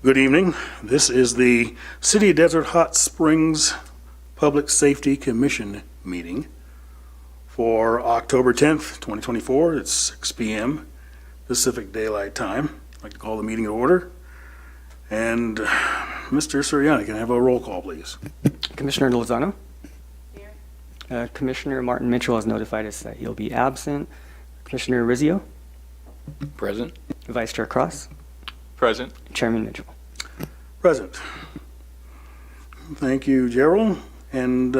Good evening. This is the City of Desert Hot Springs Public Safety Commission meeting for October 10th, 2024. It's 6 p.m. Pacific Daylight Time. I'd like to call the meeting to order. And Mr. Suriani, can I have a roll call, please? Commissioner Lozano? Here. Commissioner Martin Mitchell has notified us that he'll be absent. Commissioner Rizzio? Present. Vice Chair Cross? Present. Chairman Mitchell? Present. Thank you, Gerald. And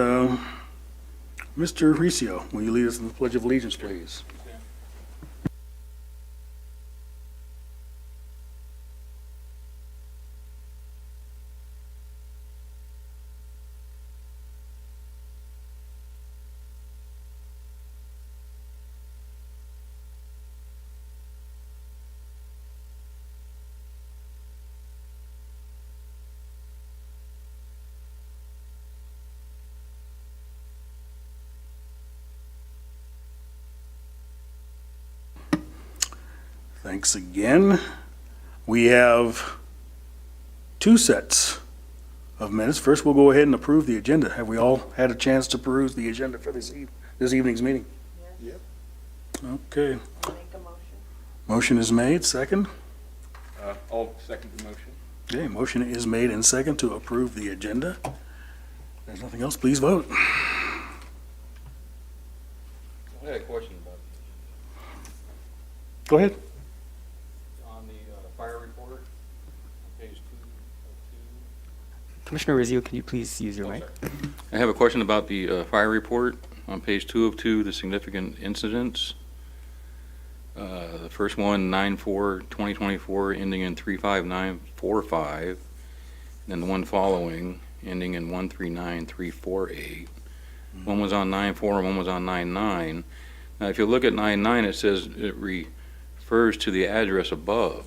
Mr. Riccio, will you lead us in the Pledge of Allegiance, please? Thanks again. We have two sets of minutes. First, we'll go ahead and approve the agenda. Have we all had a chance to peruse the agenda for this evening's meeting? Yes. Yep. Okay. I'll make a motion. Motion is made. Second? I'll second the motion. Okay, motion is made and second to approve the agenda. If there's nothing else, please vote. I had a question about Go ahead. on the fire report, on page 2 of 2. Commissioner Rizzio, can you please use your mic? I have a question about the fire report on page 2 of 2, the significant incidents. The first one, 9/4/2024, ending in 35945, and then the one following, ending in 139348. One was on 9/4 and one was on 9/9. Now, if you look at 9/9, it says it refers to the address above.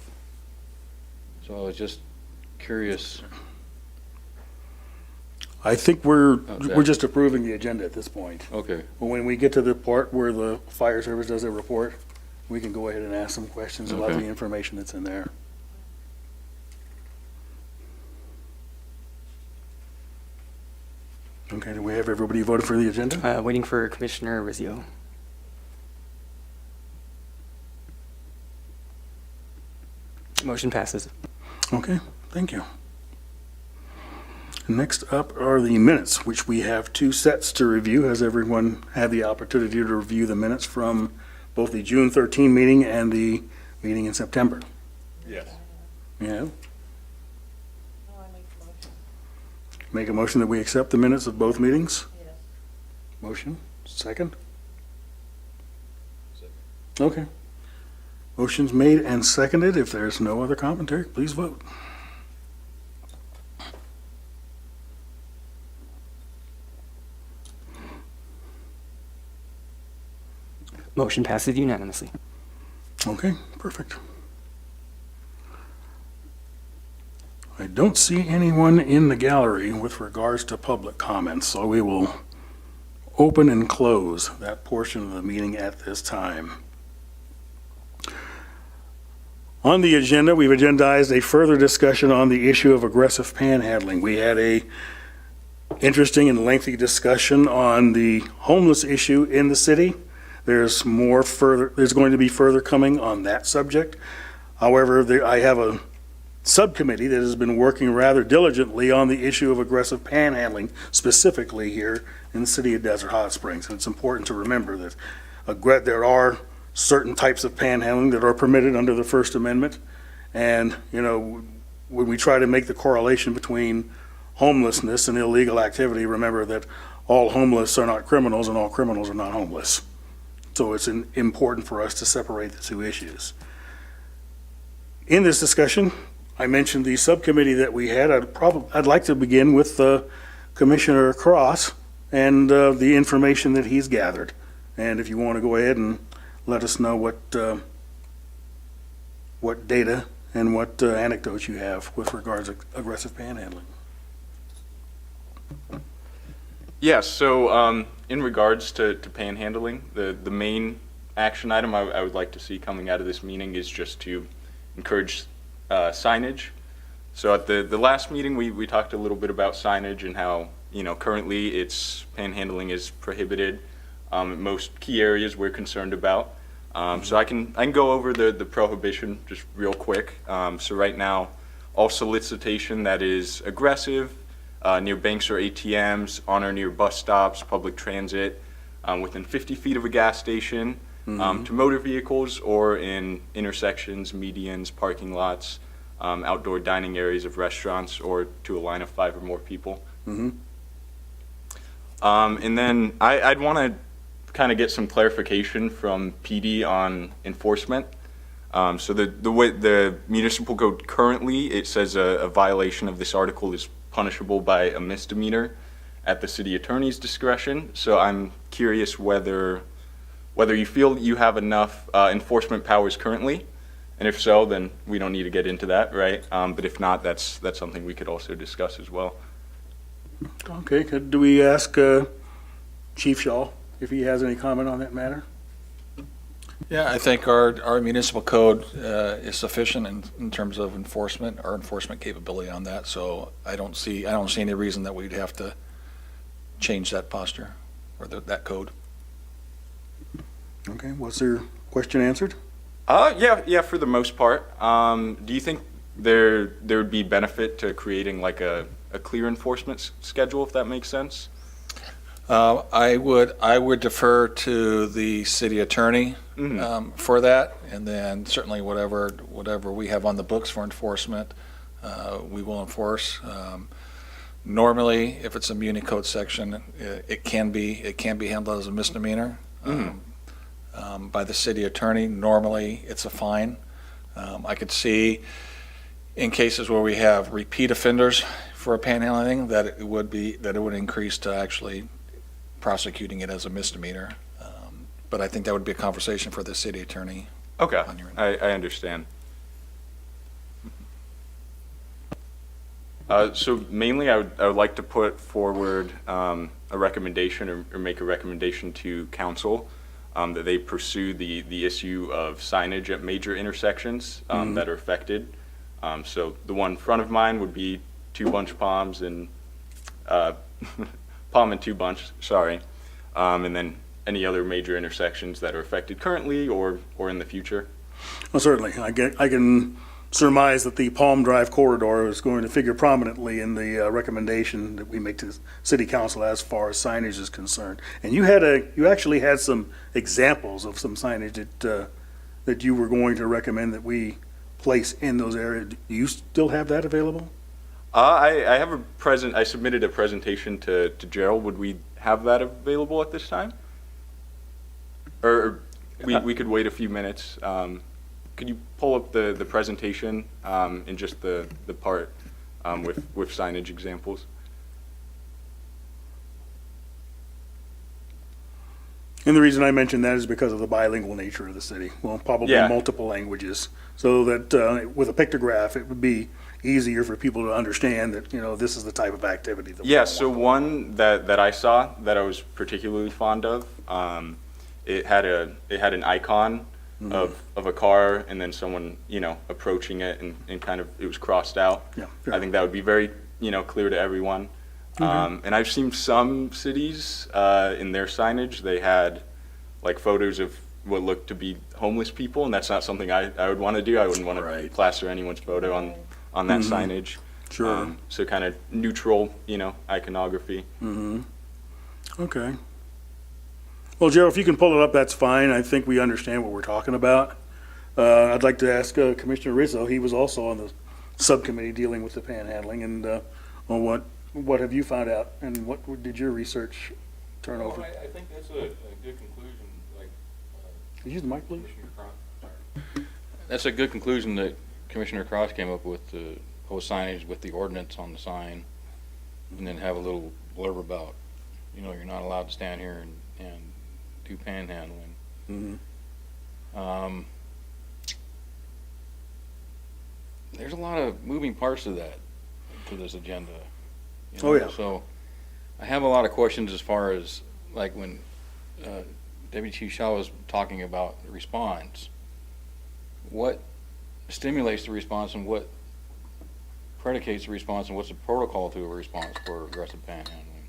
So I was just curious. I think we're Okay. just approving the agenda at this point. Okay. But when we get to the part where the fire service does their report, we can go ahead and ask some questions about Okay. the information that's in there. Okay, do we have everybody voted for the agenda? Waiting for Commissioner Rizzio. Motion passes. Okay, thank you. Next up are the minutes, which we have two sets to review. Has everyone had the opportunity to review the minutes from both the June 13 meeting and the meeting in September? Yes. Yeah. No, I make the motion. Make a motion that we accept the minutes of both meetings? Yes. Motion, second? Second. Okay. Motion's made and seconded. If there's no other commentary, please vote. Motion passes unanimously. Okay, perfect. I don't see anyone in the gallery with regards to public comments, so we will open and close that portion of the meeting at this time. On the agenda, we've agendized a further discussion on the issue of aggressive panhandling. We had a interesting and lengthy discussion on the homeless issue in the city. There's going to be further coming on that subject. However, I have a subcommittee that has been working rather diligently on the issue of aggressive panhandling, specifically here in the city of Desert Hot Springs. And it's important to remember that there are certain types of panhandling that are permitted under the First Amendment. And, you know, when we try to make the correlation between homelessness and illegal activity, remember that all homeless are not criminals and all criminals are not homeless. So it's important for us to separate the two issues. In this discussion, I mentioned the subcommittee that we had. I'd like to begin with Commissioner Cross and the information that he's gathered. And if you want to go ahead and let us know what data and what anecdotes you have with regards to aggressive panhandling. Yes, so in regards to panhandling, the main action item I would like to see coming out of this meeting is just to encourage signage So at the last meeting, we talked a little bit about signage and how, currently panhandling is prohibited in most key areas we're concerned about. So I can go over the prohibition just real quick. So right now, all solicitation that is aggressive, near banks or ATMs, on or near bus stops, public transit, within 50 feet of a gas station, to motor vehicles or in intersections, medians, parking lots, outdoor dining areas of restaurants, or to a line of 5 or more people. And then I'd want to kind of get some clarification from PD on enforcement. So the way the municipal code currently, it says a violation of this article is punishable by a misdemeanor at the city attorney's discretion. So I'm curious whether you feel you have enough enforcement powers currently, and if so, then we don't need to get into that, right? But if not, that's something we could also discuss as well. Okay, do we ask Chief Shaw if he has any comment on that matter? Yeah, I think our municipal code is sufficient in terms of enforcement, our enforcement capability on that. So I don't see any reason that we'd have to change that posture or that code. Okay, was your question answered? Yeah, for the most part. Do you think there would be benefit to creating like a clear enforcement schedule, if that makes sense? I would defer to the city attorney for that, and then certainly whatever we have on the books for enforcement, we will enforce. Normally, if it's a muni code section, it can be handled as a misdemeanor by the city attorney. Normally, it's a fine. I could see in cases where we have repeat offenders for a panhandling that it would increase to actually prosecuting it as a misdemeanor. But I think that would be a conversation for the city attorney. Okay, on your end. I understand. So mainly I would like to put forward a recommendation or make a recommendation to council that they pursue the issue of signage at major intersections that are affected. So the one front of mine would be 2 bunch palms and palm and 2 bunch, sorry. And then any other major intersections that are affected currently or in the future. Well, certainly. I can surmise that the Palm Drive corridor is going to figure prominently in the recommendation that we make to the city council as far as signage is concerned. And you actually had some examples of some signage that you were going to recommend that we place in those areas. Do you still have that available? I have I submitted a presentation to Gerald. Would we have that available at this time? Or we could wait a few minutes. Could you pull up the presentation in just the part with signage examples? And the reason I mention that is because of the bilingual nature of the city. Well, probably Yeah. multiple languages, so that with a pictograph, it would be easier for people to understand that, this is the type of activity. That Yeah, so one that I saw that I was particularly fond of, it had an icon of a car and then someone, approaching it and kind of, it was crossed out. Yeah, I think that would be very, clear to everyone. And I've seen some cities in their signage, they had like photos of what looked to be homeless people, and that's not something I would want to do. I wouldn't want to plaster anyone's photo on that signage. Sure. So kind of neutral, iconography. Okay. Well, Gerald, if you can pull it up, that's fine. I think we understand what we're talking about. I'd like to ask Commissioner Rizzo. He was also on the subcommittee dealing with the panhandling, and on what have you found out, and what did your research turn over? Well, I think that's a good conclusion, like. Could you use the mic, please? Commissioner Cross, sorry. That's a good conclusion that Commissioner Cross came up with, the whole signage with the ordinance on the sign, and then have a little blurb about, you're not allowed to stand here and do panhandling. There's a lot of moving parts to this agenda. Oh, yeah. So I have a lot of questions as far as, like, when Deputy Chief Shaw was talking about the response. What stimulates the response and what predicates a response and what's the protocol to a response for aggressive panhandling?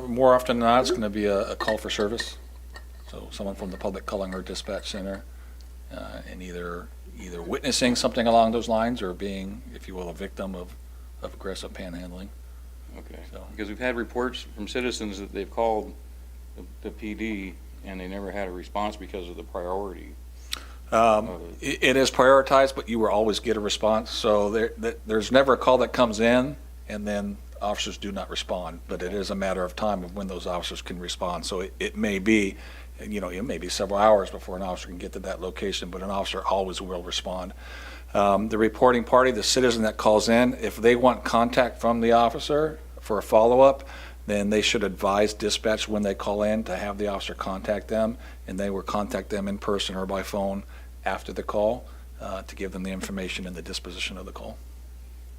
More often than not, it's going to be a call for service. So someone from the public calling our dispatch center and either witnessing something along those lines or being, if you will, a victim of aggressive panhandling. Okay, So- because we've had reports from citizens that they've called the PD and they never had a response because of the priority. It is prioritized, but you will always get a response. So there's never a call that comes in and then officers do not respond, but it is a matter of time of when those officers can respond. So it may be, it may be several hours before an officer can get to that location, but an officer always will respond. The reporting party, the citizen that calls in, if they want contact from the officer for a follow-up, then they should advise dispatch when they call in to have the officer contact them, and they will contact them in person or by phone after the call to give them the information and the disposition of the call.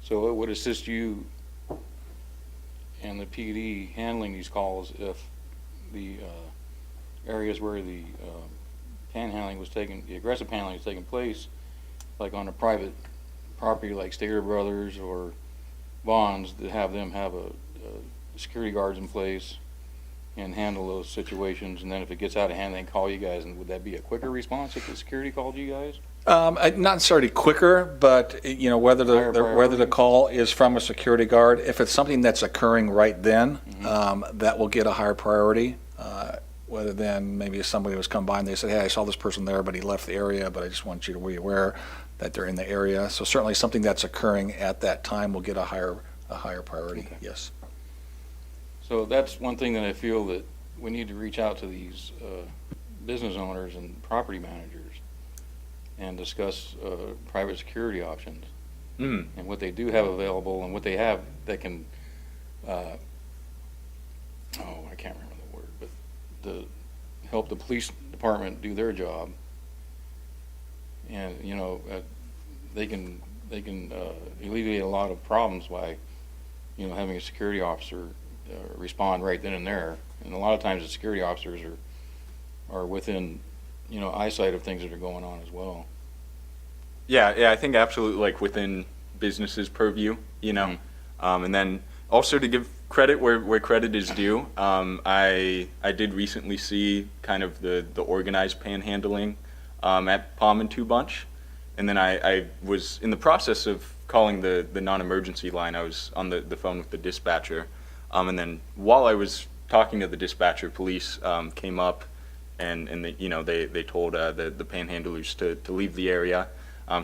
So it would assist you and the PD handling these calls if the areas where the panhandling was taking, the aggressive panhandling was taking place, like on a private property like Stater Brothers or Bonds, to have them have a security guards in place and handle those situations, and then if it gets out of hand, they can call you guys, and would that be a quicker response if the security called you guys? Not necessarily quicker, but whether Higher whether the priority? call is from a security guard, if it's something that's occurring right then, that will get a higher priority. Whether then maybe somebody was come by and they said, "Hey, I saw this person there, but he left the area, but I just want you to be aware that they're in the area." So certainly something that's occurring at that time will get a higher priority. Okay. Yes. So that's one thing that I feel that we need to reach out to these business owners and property managers and discuss private security options and what they do have available and what they have that can, I can't remember the word, but to help the police department do their job. And, they can alleviate a lot of problems by, having a security officer respond right then and there. And a lot of times the security officers are within, eyesight of things that are going on as well. Yeah, I think absolutely, like within businesses' purview, and then also to give credit where credit is due. I did recently see kind of the organized panhandling at Palm and Two Bunch, and then I was in the process of calling the non-emergency line. I was on the phone with the dispatcher, and then while I was talking to the dispatcher, police came up, and they told the panhandlers to leave the area.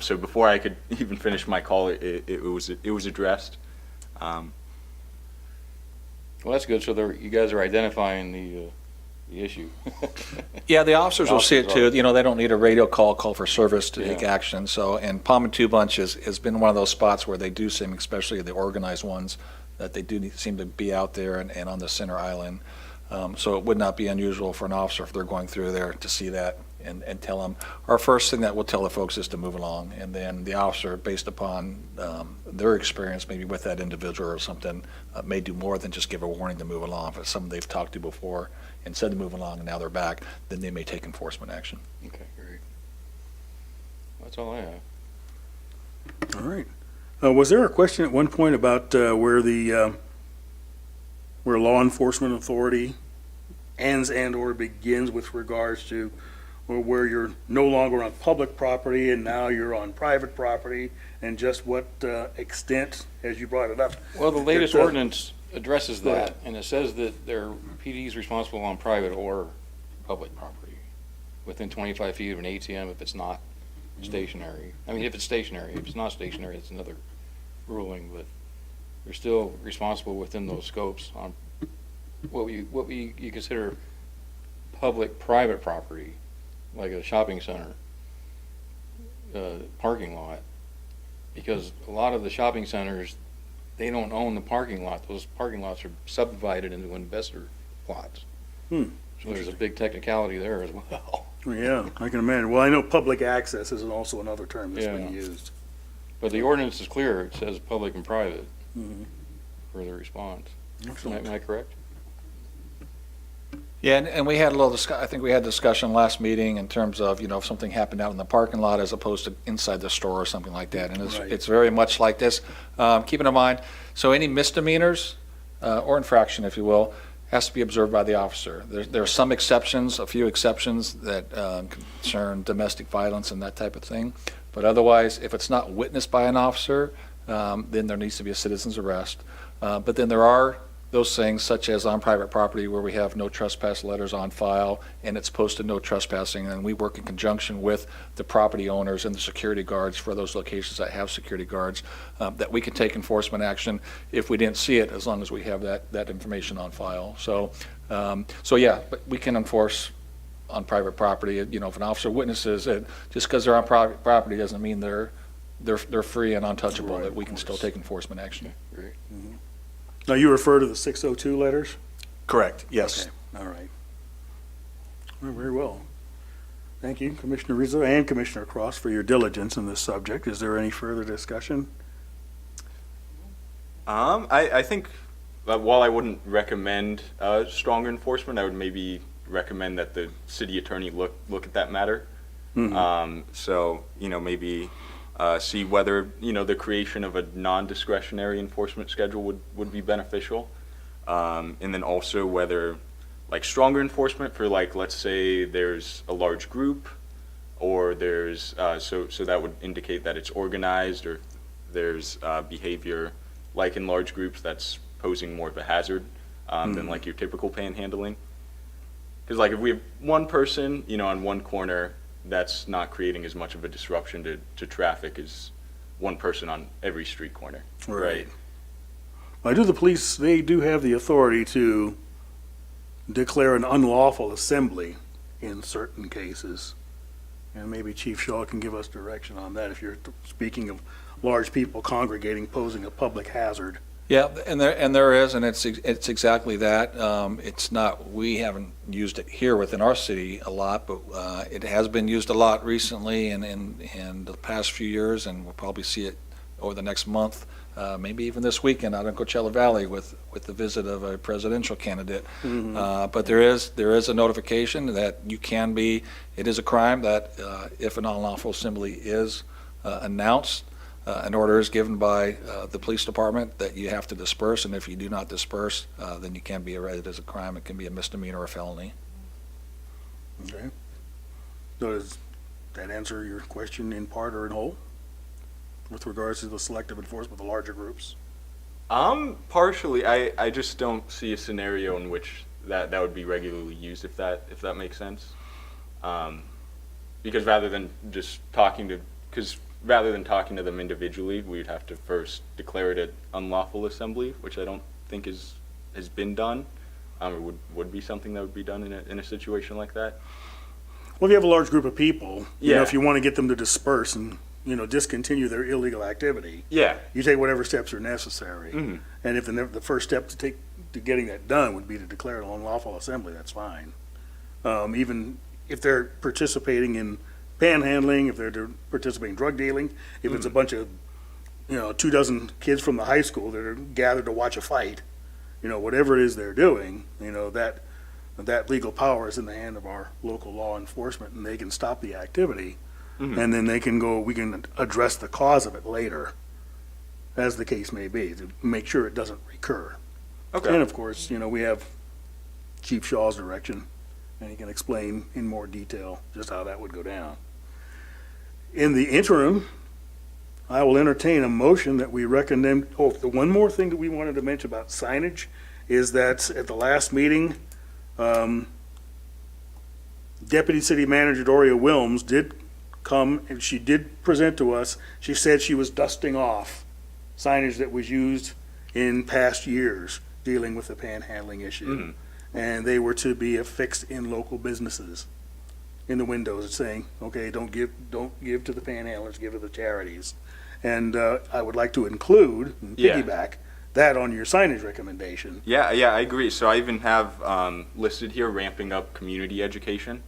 So before I could even finish my call, it was addressed. Well, that's good. So you guys are identifying the issue. Yeah, the officers will see it too. Officers They don't need a radio call for service to take Yeah. action. So, and Palm and Two Bunch has been one of those spots where they do seem, especially the organized ones, that they do seem to be out there and on the center island. So it would not be unusual for an officer, if they're going through there, to see that and tell them. Our first thing that we'll tell the folks is to move along, and then the officer, based upon their experience, maybe with that individual or something, may do more than just give a warning to move along. If it's someone they've talked to before and said to move along and now they're back, then they may take enforcement action. Okay, great. That's all I have. All right. Was there a question at one point about where law enforcement authority ends and/or begins with regards to where you're no longer on public property and now you're on private property, and just what extent, as you brought it up? Well, the latest It's, ordinance addresses Go that, ahead. and it says that their PD is responsible on private or public property within 25 feet of an ATM if it's not stationary. I mean, if it's stationary. If it's not stationary, it's another ruling, but they're still responsible within those scopes on what you consider public-private property, like a shopping center, parking lot. Because a lot of the shopping centers, they don't own the parking lot. Those parking lots are subdivided into investor plots. Hmm. So there's a big technicality there as well. Yeah, I can imagine. Well, I know public access is also another term that's been Yeah. used. But the ordinance is clear. It says public and private Mhm. for the response. Excellent. Am I correct? Yeah, and we had a little I think we had discussion last meeting in terms of, if something happened out in the parking lot as opposed to inside the store or something like that. And Right. it's very much like this. Keeping in mind, so any misdemeanors, or infraction, if you will, has to be observed by the officer. There are some exceptions, a few exceptions that concern domestic violence and that type of thing. But otherwise, if it's not witnessed by an officer, then there needs to be a citizen's arrest. But then there are those things such as on private property where we have no trespass letters on file and it's posted no trespassing, and we work in conjunction with the property owners and the security guards for those locations that have security guards, that we can take enforcement action if we didn't see it, as long as we have that information on file. So yeah, but we can enforce on private property. If an officer witnesses it, just because they're on private property doesn't mean they're free and untouchable, Right, that we of can still course. take enforcement action. Now, you refer to the 602 letters? Correct, yes. Okay, all right. Well, very well. Thank you, Commissioner Rizzo and Commissioner Cross, for your diligence in this subject. Is there any further discussion? I think while I wouldn't recommend stronger enforcement, I would maybe recommend that the city attorney look at that matter. So, maybe see whether, the creation of a non-discretionary enforcement schedule would be beneficial. And then also whether, like, stronger enforcement for, like, let's say there's a large group, or there's, so that would indicate that it's organized, or there's behavior, like in large groups, that's posing more of a hazard than, like, your typical panhandling. Because, like, if we have one person, on one corner, that's not creating as much of a disruption to traffic as one person on every street corner. Right. I do the police, they do have the authority to declare an unlawful assembly in certain cases. And maybe Chief Shaw can give us direction on that if you're speaking of large people congregating, posing a public hazard. Yeah, and there is, and it's exactly that. It's not, we haven't used it here within our city a lot, but it has been used a lot recently and in the past few years, and we'll probably see it over the next month, maybe even this weekend out in Coachella Valley with the visit of a presidential candidate. But there is a notification that it is a crime that if an unlawful assembly is announced, an order is given by the police department that you have to disperse, and if you do not disperse, then you can be arrested as a crime. It can be a misdemeanor or a felony. Okay. So does that answer your question in part or in whole with regards to the selective enforcement of the larger groups? Partially. I just don't see a scenario in which that would be regularly used, if that makes sense. Because rather than talking to them individually, we'd have to first declare it an unlawful assembly, which I don't think has been done, or would be something that would be done in a situation like that. Well, if you have a large group of people, Yeah. if you want to get them to disperse and, discontinue their illegal activity, Yeah. you take whatever steps are necessary. Mhm. And if the first step to getting that done would be to declare an unlawful assembly, that's fine. Even if they're participating in panhandling, if they're participating in drug dealing, if it's a bunch of, 24 kids from the high school that are gathered to watch a fight, whatever it is they're doing, that legal power is in the hand of our local law enforcement, and they can stop the activity. And then we can address the cause of it later, as the case may be, to make sure it doesn't recur. Okay. And of course, we have Chief Shaw's direction, and he can explain in more detail just how that would go down. In the interim, I will entertain a motion that we recommend. Oh, the one more thing that we wanted to mention about signage is that at the last meeting, Deputy City Manager Doria Wilms did come, and she did present to us. She said she was dusting off signage that was used in past years dealing with the panhandling issue. And they were to be affixed in local businesses in the windows saying, okay, don't give to the panhandlers, give to the charities. And I would like to include, and Yeah. piggyback, that on your signage recommendation. Yeah, I agree. So I even have listed here ramping up community education.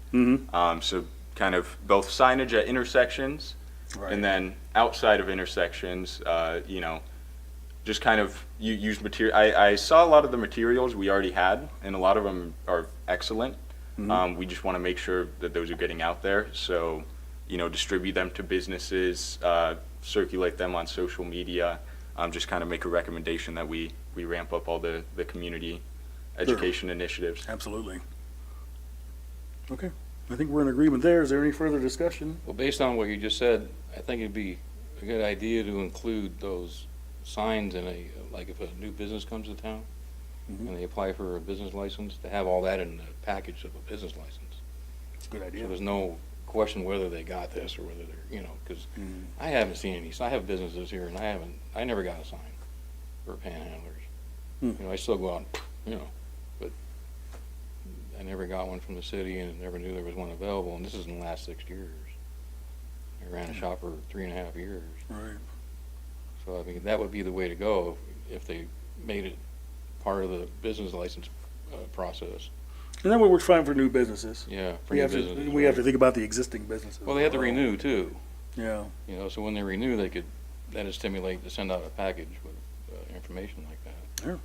So kind of both signage at intersections, Right. and then outside of intersections, just kind of use material. I saw a lot of the materials we already had, and a lot of them are excellent. We just want to make sure that those are getting out there. So, distribute them to businesses, circulate them on social media, just kind of make a recommendation that we ramp up all the community education initiatives. Absolutely. Okay, I think we're in agreement there. Is there any further discussion? Well, based on what you just said, I think it'd be a good idea to include those signs in like if a new business comes to town and they apply for a business license, to have all that in the package of a business license. It's a good So idea. there's no question whether they got this or whether they're, because I haven't seen any. So I have businesses here and I never got a sign for panhandlers. I still go out, but I never got one from the city and never knew there was one available. And this is in the last 6 years. I ran a shop for 3.5 years. Right. So I mean, that would be the way to go if they made it part of the business license process. And that would work fine for new businesses. Yeah. for We new have to, businesses, we have to right. think about the existing businesses. Well, they have to renew too. Yeah. So when they renew, they could, that'd stimulate to send out a package with information like that.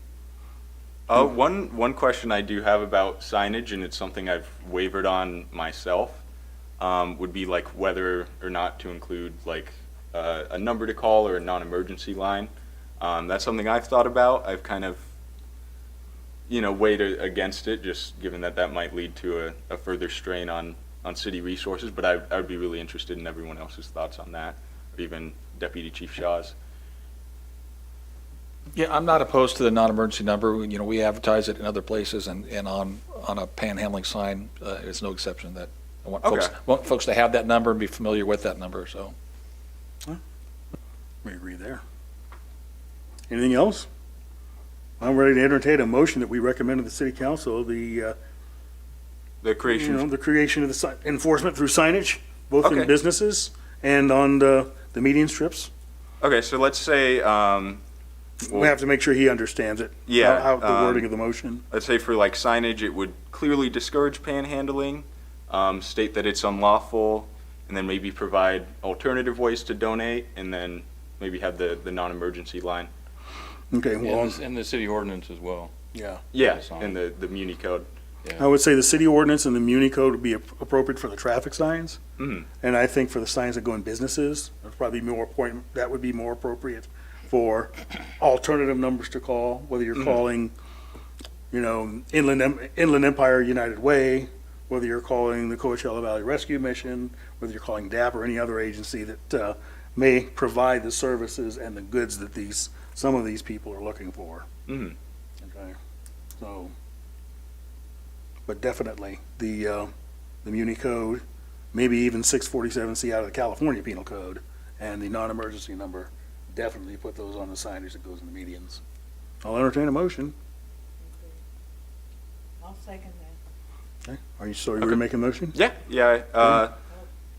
One question I do have about signage, and it's something I've wavered on myself, would be like whether or not to include like a number to call or a non-emergency line. That's something I've thought about. I've kind of, weighed against it, just given that might lead to a further strain on city resources. But I would be really interested in everyone else's thoughts on that, or even Deputy Chief Shaw's. Yeah, I'm not opposed to the non-emergency number. We advertise it in other places, and on a panhandling sign, it's no exception that I want folks to have that number and be familiar with that number, so. We agree there. Anything else? I'm ready to entertain a motion that we recommend to the city council, the creation. the creation of the enforcement through signage, both in Okay. businesses and on the median strips. Okay, so let's say, We have to make sure he understands it. Yeah, How the wording of the motion. let's say for like signage, it would clearly discourage panhandling, state that it's unlawful, and then maybe provide alternative ways to donate, and then maybe have the non-emergency line. Okay, well, And the city ordinance as well. yeah. Yeah, Sign. and the Muni code. I would say the city ordinance and the Muni code would be appropriate for the traffic signs. Mhm. And I think for the signs that go in businesses, that would be more appropriate for alternative numbers to call, whether you're calling, Inland Empire United Way, whether you're calling the Coachella Valley Rescue Mission, whether you're calling DAP or any other agency that may provide the services and the goods that some of these people are looking for. Mhm. Okay, so, but definitely the Muni Code, maybe even 647C out of the California Penal Code, and the non-emergency number, definitely put those on the signage that goes in the medians. I'll entertain a motion. I'll second that. Okay, are you, so you're gonna make a motion? Yeah.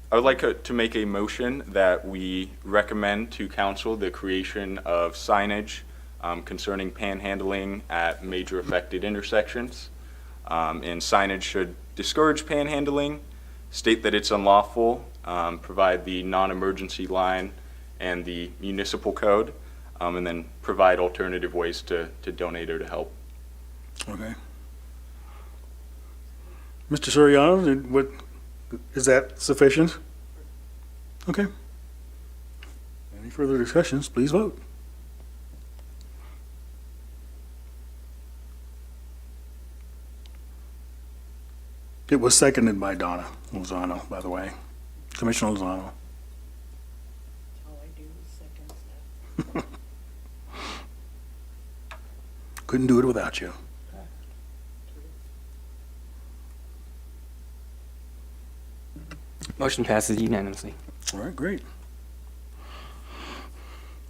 I would like to make a motion that we recommend to council the creation of signage concerning panhandling at major affected intersections. And signage should discourage panhandling, state that it's unlawful, provide the non-emergency line and the municipal code, and then provide alternative ways to donate or to help. Okay. Mr. Soriano, is that sufficient? Okay. Any further discussions, please vote. It was seconded by Donna Lozano, by the way. Commissioner Lozano. All I do is second stuff. Couldn't do it without you. Motion passes unanimously. All right, great.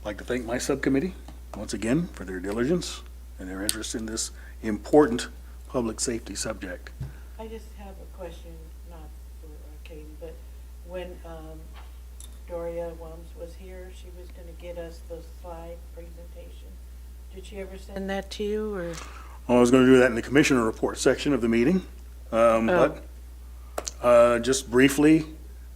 I'd like to thank my subcommittee once again for their diligence and their interest in this important public safety subject. I just have a question, not for Katie, but when Doria Wums was here, she was gonna get us the slide presentation. Did she ever send that to you, or? I was going to do that in the commissioner report section of the meeting. But just briefly,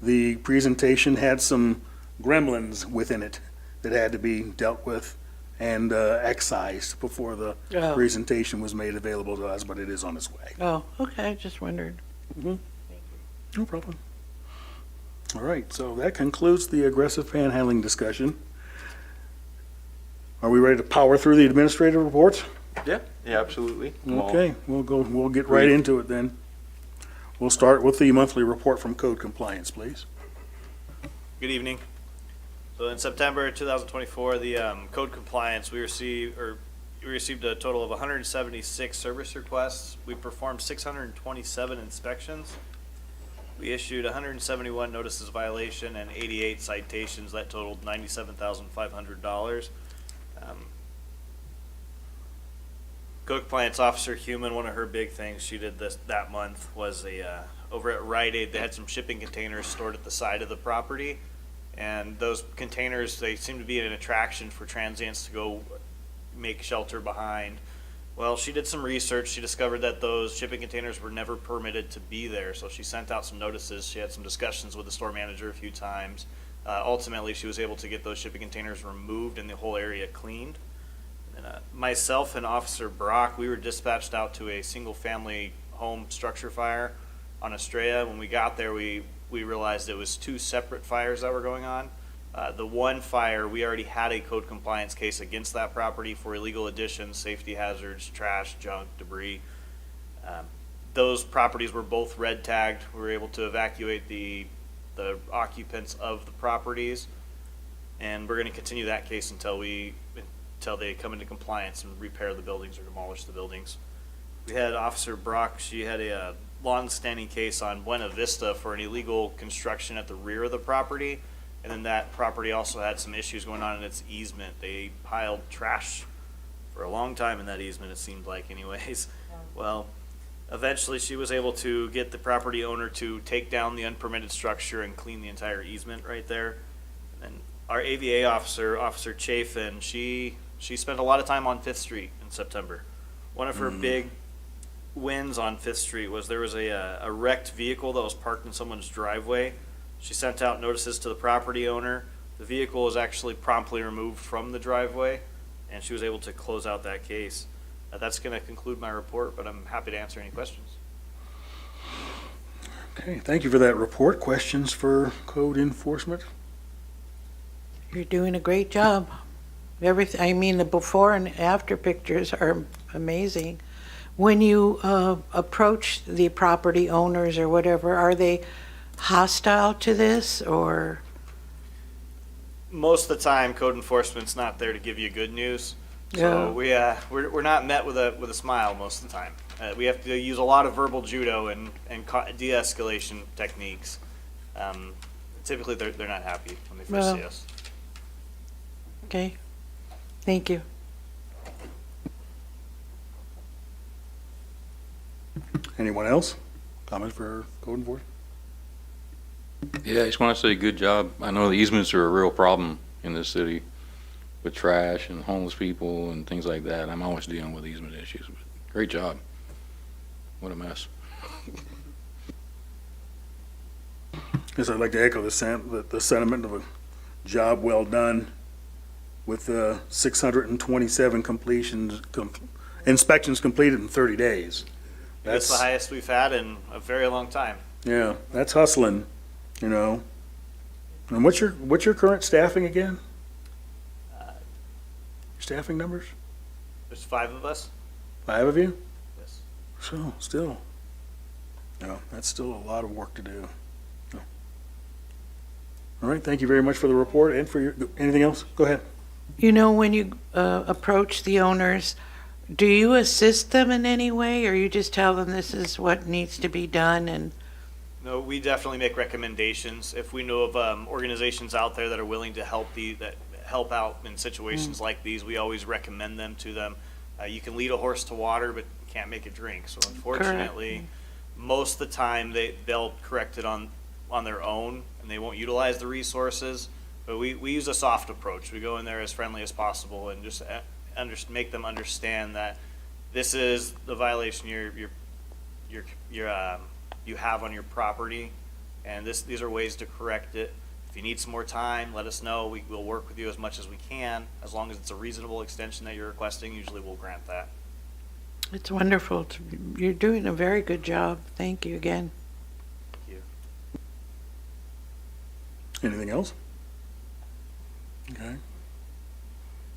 the presentation had some gremlins within it that had to be dealt with. and excised before the Oh. presentation was made available to us, but it is on its way. Oh, okay, just wondered. No problem. All right, so that concludes the aggressive panhandling discussion. Are we ready to power through the administrative reports? Yeah, absolutely. Well, Okay, we'll get right brief. into it then. We'll start with the monthly report from Code Compliance, please. Good evening. So in September 2024, the code compliance, we received a total of 176 service requests. We performed 627 inspections. We issued 171 notices of violation and 88 citations that totaled $97,500. Code compliance officer Human, one of her big things she did that month was over at Rite Aid, they had some shipping containers stored at the side of the property. And those containers, they seem to be an attraction for transients to go make shelter behind. Well, she did some research. She discovered that those shipping containers were never permitted to be there. So she sent out some notices. She had some discussions with the store manager a few times. Ultimately, she was able to get those shipping containers removed and the whole area cleaned. And myself and Officer Brock, we were dispatched out to a single-family home structure fire on Estrella. When we got there, we realized it was two separate fires that were going on. The one fire, we already had a code compliance case against that property for illegal additions, safety hazards, trash, junk, debris. Those properties were both red tagged. We were able to evacuate the occupants of the properties, and we're going to continue that case until they come into compliance and repair the buildings or demolish the buildings. We had Officer Brock, she had a long-standing case on Buena Vista for an illegal construction at the rear of the property, and then that property also had some issues going on in its easement. They piled trash for a long time in that easement, it seemed like anyways. Well, eventually she was able to get the property owner to take down the unpermitted structure and clean the entire easement right there. And our AVA officer, Officer Chafin, she spent a lot of time on 5th Street in September. One of her big wins on 5th Street was there was a wrecked vehicle that was parked in someone's driveway. She sent out notices to the property owner. The vehicle was actually promptly removed from the driveway, and she was able to close out that case. That's going to conclude my report, but I'm happy to answer any questions. Okay, thank you for that report. Questions for code enforcement? You're doing a great job. I mean, the before and after pictures are amazing. When you approach the property owners or whatever, are they hostile to this or? Most of the time, code enforcement's not there to give you good news. So we're not met with a smile most of the time. We have to use a lot of verbal judo and de-escalation techniques. Typically, they're not happy when they first see us. Okay, thank you. Anyone else? Comments for code enforcement? Yeah, I just want to say good job. I know the easements are a real problem in this city with trash and homeless people and things like that. I'm always dealing with easement issues. But great job. What a mess. Yes, I'd like to echo the sentiment of a job well done with 627 inspections completed in 30 days. That's the highest we've had in a very long time. Yeah, that's hustling, you know. And what's your current staffing again? Staffing numbers? There's 5 of us. 5 of you? Yes. So, still. No, that's still a lot of work to do. No. All right, thank you very much for the report and for anything else? Go ahead. You know, when you approach the owners, do you assist them in any way, or you just tell them this is what needs to be done? And No, we definitely make recommendations. If we know of organizations out there that are willing to help out in situations like these, we always recommend them to them. You can lead a horse to water, but you can't make it drink. So unfortunately, most of the time they'll correct it on their own, and they won't utilize the resources. But we use a soft approach. We go in there as friendly as possible and just make them understand that this is the violation you have on your property, and these are ways to correct it. If you need some more time, let us know. We'll work with you as much as we can. As long as it's a reasonable extension that you're requesting, usually we'll grant that. It's wonderful. You're doing a very good job. Thank you again. Thank you. Anything else? Okay.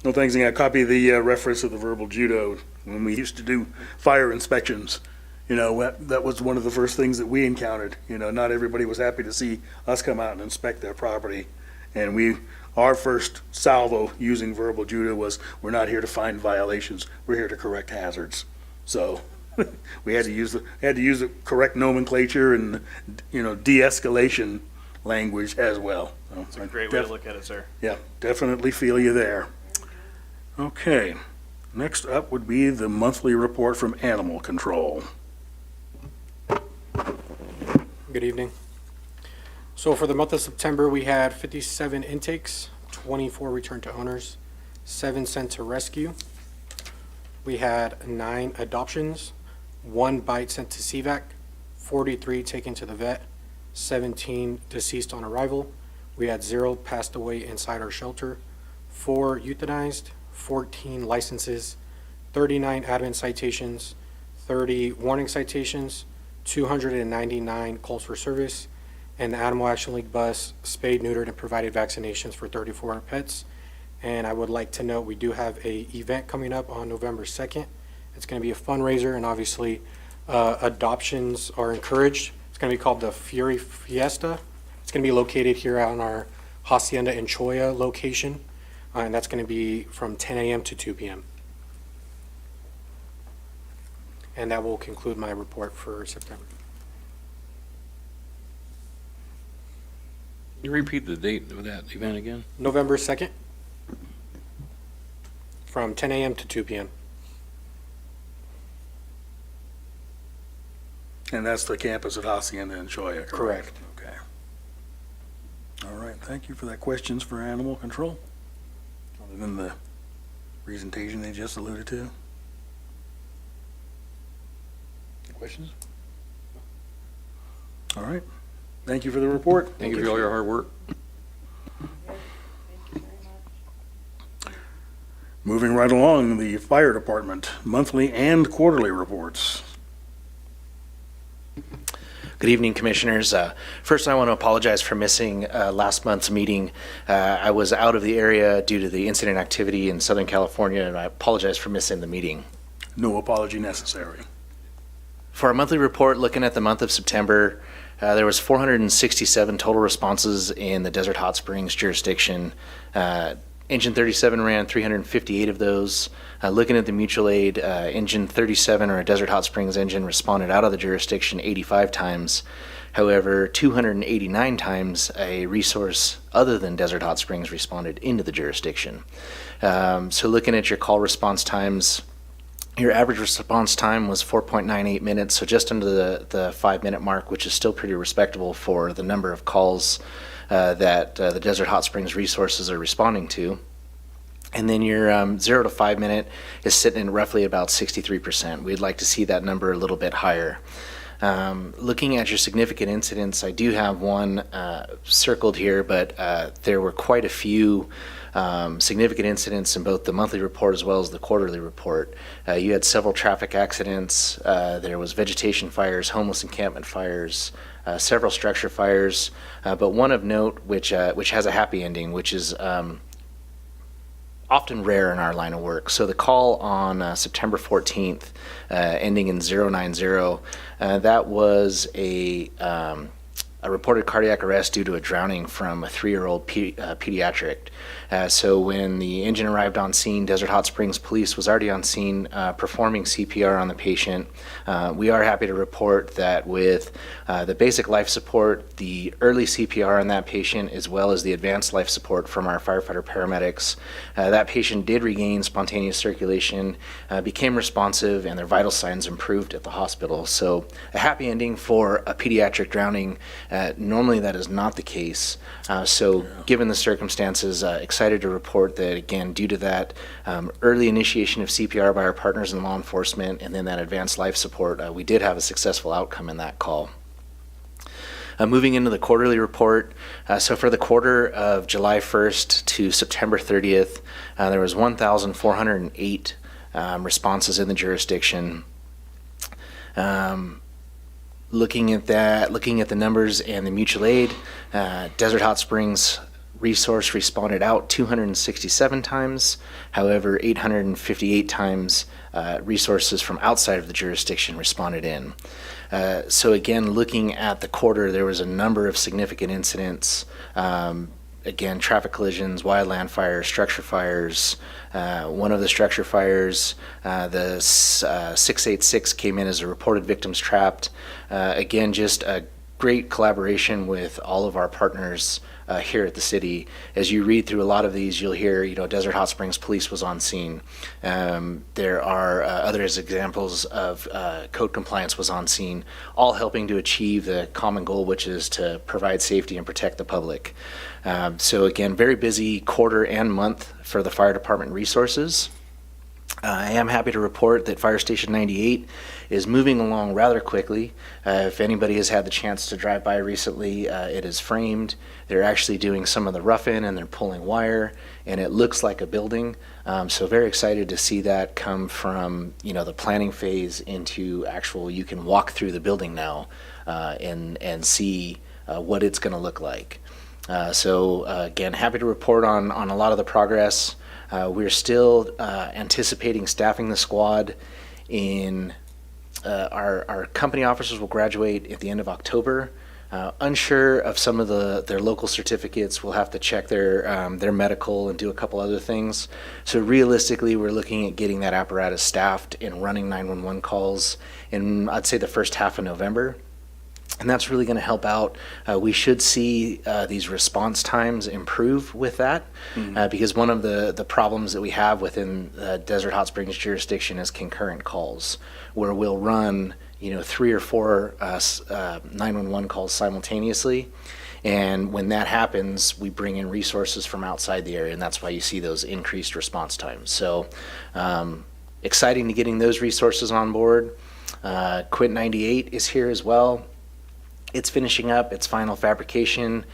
No, thanks. I got a copy of the reference of the verbal judo when we used to do fire inspections. You know, that was one of the first things that we encountered. You know, not everybody was happy to see us come out and inspect their property. And our first salvo using verbal judo was, we're not here to find violations, we're here to correct hazards. So we had to use the correct nomenclature and, you know, de-escalation language as well. So It's a great way to look at it, sir. yeah, definitely feel you there. Okay, next up would be the monthly report from Animal Control. Good evening. So for the month of September, we had 57 intakes, 24 returned to owners, 7 sent to rescue. We had 9 adoptions, 1 bite sent to CVAC, 43 taken to the vet, 17 deceased on arrival. We had 0 passed away inside our shelter, 4 euthanized, 14 licenses, 39 admin citations, 30 warning citations, 299 calls for service, and the Animal Action League bus spayed, neutered, and provided vaccinations for 34 pets. And I would like to note we do have a event coming up on November 2nd. It's going to be a fundraiser, and obviously adoptions are encouraged. It's going to be called the Fury Fiesta. It's going to be located here on our Hacienda and Choya location, and that's going to be from 10 a.m. to 2 p.m. And that will conclude my report for September. Can you repeat the date of that event again? November 2nd, from 10 a.m. to 2 p.m. And that's the campus at Hacienda and Choya, correct? Correct. Okay. All right, thank you for that. Questions for Animal Control? Other than the presentation they just alluded to? Questions? All right, thank you for the report. Thank you for all your hard work. Thank you very much. Moving right along, the Fire Department, monthly and quarterly reports. Good evening, Commissioners. First, I want to apologize for missing last month's meeting. I was out of the area due to the incident activity in Southern California, and I apologize for missing the meeting. No apology necessary. For our monthly report, looking at the month of September, there was 467 total responses in the Desert Hot Springs jurisdiction. Engine 37 ran 358 of those. Looking at the mutual aid, Engine 37, or a Desert Hot Springs engine, responded out of the jurisdiction 85 times. However, 289 times a resource other than Desert Hot Springs responded into the jurisdiction. So looking at your call response times, your average response time was 4.98 minutes, so just under the 5-minute mark, which is still pretty respectable for the number of calls that the Desert Hot Springs resources are responding to. And then your 0 to 5 minute is sitting in roughly about 63%. We'd like to see that number a little bit higher. Looking at your significant incidents, I do have one circled here, but there were quite a few significant incidents in both the monthly report as well as the quarterly report. You had several traffic accidents, there was vegetation fires, homeless encampment fires, several structure fires, but one of note which has a happy ending, which is often rare in our line of work. So the call on September 14th, ending in 090, that was a reported cardiac arrest due to a drowning from a 3-year-old pediatric. So when the engine arrived on scene, Desert Hot Springs Police was already on scene performing CPR on the patient. We are happy to report that with the basic life support, the early CPR on that patient, as well as the advanced life support from our firefighter paramedics, that patient did regain spontaneous circulation, became responsive, and their vital signs improved at the hospital. So a happy ending for a pediatric drowning. Normally that is not the case. So given the circumstances, excited to report that, again, due to that early initiation of CPR by our partners in law enforcement and then that advanced life support, we did have a successful outcome in that call. Moving into the quarterly report, so for the quarter of July 1st to September 30th, there was 1,408 responses in the jurisdiction. Looking at the numbers and the mutual aid, Desert Hot Springs Resource responded out 267 times. However, 858 times resources from outside of the jurisdiction responded in. So again, looking at the quarter, there was a number of significant incidents. Again, traffic collisions, wildland fires, structure fires. One of the structure fires, the 686 came in as a reported victims trapped. Again, just a great collaboration with all of our partners here at the city. As you read through a lot of these, you'll hear, Desert Hot Springs Police was on scene. There are other examples of code compliance was on scene, all helping to achieve the common goal, which is to provide safety and protect the public. So again, very busy quarter and month for the fire department resources. I am happy to report that Fire Station 98 is moving along rather quickly. If anybody has had the chance to drive by recently, it is framed. They're actually doing some of the rough-in and they're pulling wire, and it looks like a building. So very excited to see that come from the planning phase into actual, you can walk through the building now and see what it's going to look like. So again, happy to report on a lot of the progress. We're still anticipating staffing the squad in our company officers will graduate at the end of October. Unsure of some of their local certificates. We'll have to check their medical and do a couple other things. So realistically, we're looking at getting that apparatus staffed and running 911 calls in, I'd say, the first half of November. And that's really going to help out. We should see these response times improve with that, because one of the problems that we have within the Desert Hot Springs jurisdiction is concurrent calls, where we'll run 3 or 4 911 calls simultaneously. And when that happens, we bring in resources from outside the area, and that's why you see those increased response times. So exciting to getting those resources on board. Quint 98 is here as well. It's finishing up its final fabrication.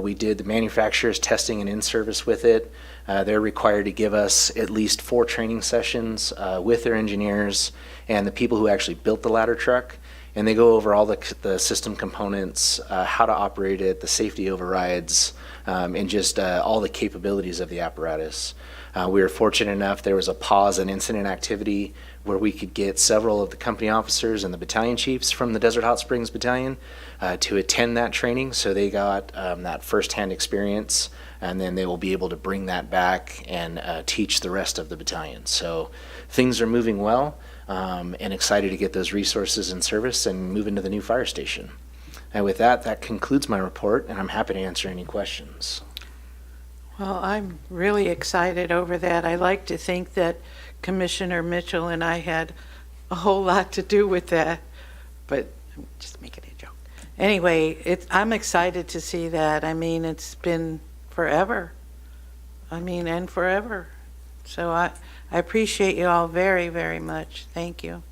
We did the manufacturer's testing and in-service with it. They're required to give us at least 4 training sessions with their engineers and the people who actually built the ladder truck. And they go over all the system components, how to operate it, the safety overrides, and just all the capabilities of the apparatus. We were fortunate enough, there was a pause in incident activity where we could get several of the company officers and the battalion chiefs from the Desert Hot Springs Battalion to attend that training. So they got that firsthand experience, and then they will be able to bring that back and teach the rest of the battalion. So things are moving well, and excited to get those resources in service and move into the new fire station. And with that, that concludes my report, and I'm happy to answer any questions. Well, I'm really excited over that. I like to think that Commissioner Mitchell and I had a whole lot to do with that, but I'm just making a joke. Anyway, I'm excited to see that. I mean, it's been forever. And forever. So I appreciate you all very, very much. Thank you.